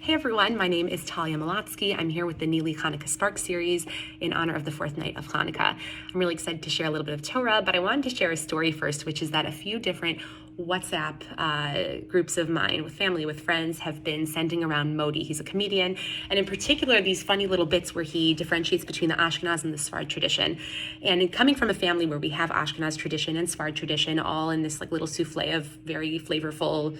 Hey everyone, my name is Talia Molotsky. I'm here with the NILI Chanuka Spark series in honor of the fourth night of Hanukkah. I'm really excited to share a little bit of Torah, but I wanted to share a story first, which is that a few different WhatsApp groups of mine with family, with friends, have been sending around Modi. He's a comedian, and in particular, these funny little bits where he differentiates between the Ashkenaz and the Sfarad tradition. And coming from a family where we have Ashkenaz tradition and Sfarad tradition, all in this little souffle of very flavorful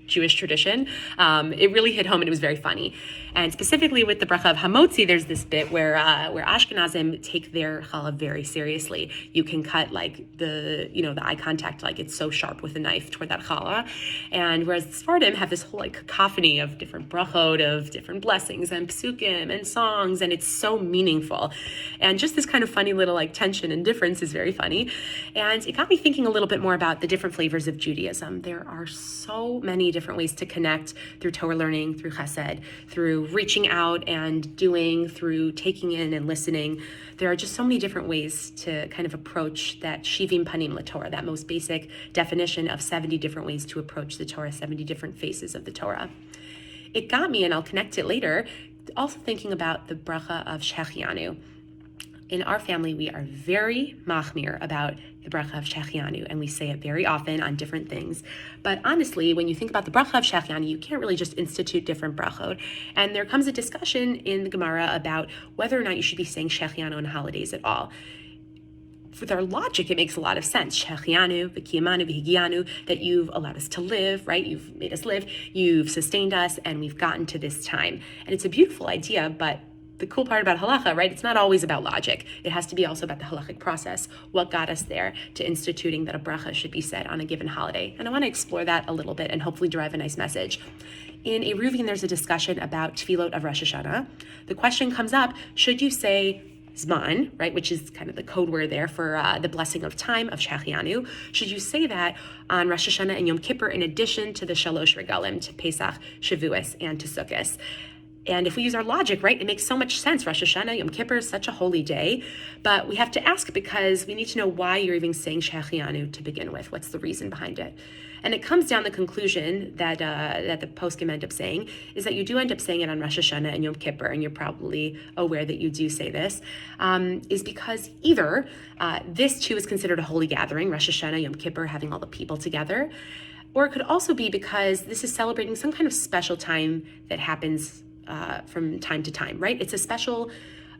Jewish tradition, it really hit home and it was very funny. And specifically with the bracha of Hamotzi, there's this bit where Ashkenazim take their challah very seriously. You can cut the eye contact, like it's so sharp with a knife toward that challah. And whereas the Sephardim have this whole cacophony of different brachot, of different blessings and psukim and songs, and it's so meaningful. And just this kind of funny little tension and difference is very funny. And it got me thinking a little bit more about the different flavors of Judaism. There are so many different ways to connect through Torah learning, through chesed, through reaching out and doing, through taking in and listening. There are just so many different ways to kind of approach that shivim panim laTorah, that most basic definition of 70 different ways to approach the Torah, 70 different faces of the Torah. It got me, and I'll connect it later, also thinking about the bracha of Shechianu. In our family, we are very machmir about the bracha of Shechianu, and we say it very often on different things. But honestly, when you think about the bracha of Shechianu, you can't really just institute different brachot. And there comes a discussion in the Gemara about whether or not you should be saying Shechianu on holidays at all. With our logic, it makes a lot of sense. Shechianu, v'kiyamanu, v'higianu, that you've allowed us to live, right? You've made us live, you've sustained us, and we've gotten to this time. And it's a beautiful idea, but the cool part about halacha, right? It's not always about logic. It has to be also about the halachic process. What got us there to instituting that a bracha should be said on a given holiday? And I want to explore that a little bit and hopefully derive a nice message. In Eruvin, there's a discussion about tefillot of Rosh Hashanah. The question comes up, should you say Zman, right, which is kind of the code word there for the blessing of time of Shechianu? Should you say that on Rosh Hashanah and Yom Kippur in addition to the Shalosh Regalim, to Pesach, Shavuos, and to Sukkot? And if we use our logic, right, it makes so much sense. Rosh Hashanah, Yom Kippur is such a holy day, but we have to ask because we need to know why you're even saying Shechianu to begin with. What's the reason behind it? And it comes down the conclusion that the poskim end up saying is that you do end up saying it on Rosh Hashanah and Yom Kippur, and you're probably aware that you do say this, is because either this too is considered a holy gathering, Rosh Hashanah, Yom Kippur, having all the people together, or it could also be because this is celebrating some kind of special time that happens from time to time, right? It's a special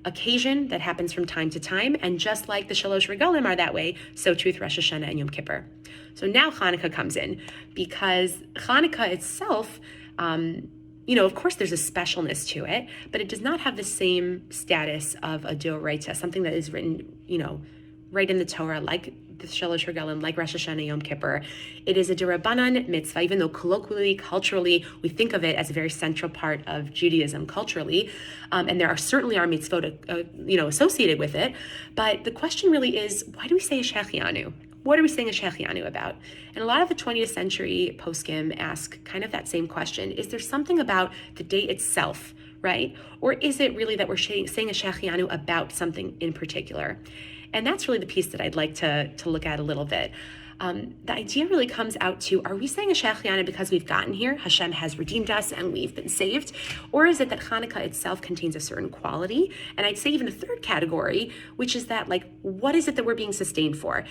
occasion that happens from time to time, and just like the Shalosh Regalim are that way, so too with Rosh Hashanah and Yom Kippur. So now Hanukkah comes in, because Hanukkah itself, of course there's a specialness to it, but it does not have the same status of a Doraita, something that is written, right in the Torah, like the Shalosh Regalim, like Rosh Hashanah, Yom Kippur. It is a D'Rabbanan mitzvah, even though colloquially, culturally, we think of it as a very central part of Judaism culturally, and there are certainly our mitzvot, associated with it. But the question really is, why do we say a Shechianu? What are we saying a Shechianu about? And a lot of the 20th century poskim ask kind of that same question. Is there something about the day itself, right? Or is it really that we're saying a Shechianu about something in particular? And that's really the piece that I'd like to look at a little bit. The idea really comes out to, are we saying a Shechianu because we've gotten here, Hashem has redeemed us and we've been saved? Or is it that Hanukkah itself contains a certain quality? And I'd say even a third category, which is that, what is it that we're being sustained for?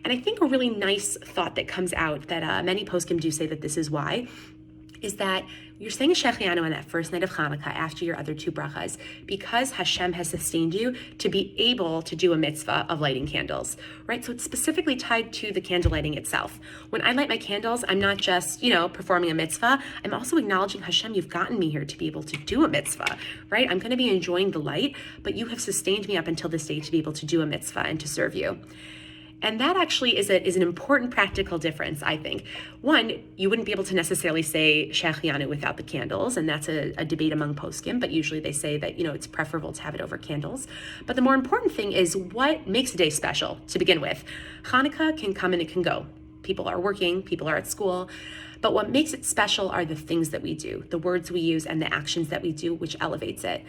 And I think a really nice thought that comes out that many poskim do say that this is why, is that you're saying a Shechianu on that first night of Hanukkah after your other two brachas because Hashem has sustained you to be able to do a mitzvah of lighting candles, right? So it's specifically tied to the candle lighting itself. When I light my candles, I'm not just, performing a mitzvah. I'm also acknowledging, Hashem, you've gotten me here to be able to do a mitzvah, right? I'm going to be enjoying the light, but you have sustained me up until this day to be able to do a mitzvah and to serve you. And that actually is an important practical difference, I think. One, you wouldn't be able to necessarily say Shechianu without the candles, and that's a debate among poskim, but usually they say that, it's preferable to have it over candles. But the more important thing is what makes a day special to begin with. Hanukkah can come and it can go. People are working, people are at school, but what makes it special are the things that we do, the words we use and the actions that we do, which elevates it.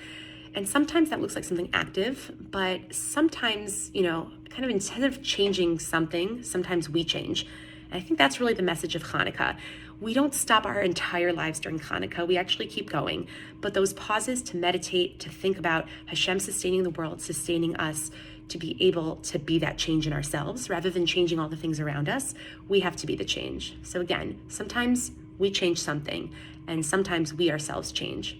And sometimes that looks like something active, but sometimes, kind of instead of changing something, sometimes we change. And I think that's really the message of Hanukkah. We don't stop our entire lives during Hanukkah. We actually keep going. But those pauses to meditate, to think about Hashem sustaining the world, sustaining us, to be able to be that change in ourselves rather than changing all the things around us, we have to be the change. So again, sometimes we change something and sometimes we ourselves change.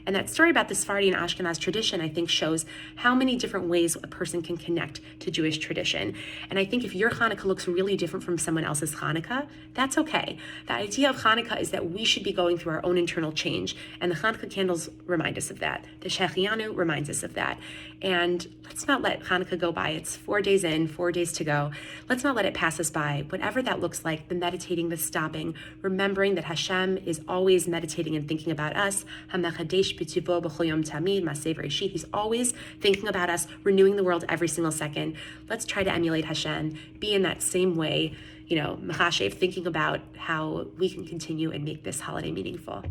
And that story about the Sephardi and Ashkenaz tradition, I think, shows how many different ways a person can connect to Jewish tradition. And I think if your Hanukkah looks really different from someone else's Hanukkah, that's okay. The idea of Hanukkah is that we should be going through our own internal change. And the Hanukkah candles remind us of that. The Shechianu reminds us of that. And let's not let Hanukkah go by. It's 4 days in, 4 days to go. Let's not let it pass us by. Whatever that looks like, the meditating, the stopping, remembering that Hashem is always meditating and thinking about us. He's always thinking about us, renewing the world every single second. Let's try to emulate Hashem, be in that same way, machashev, thinking about how we can continue and make this holiday meaningful.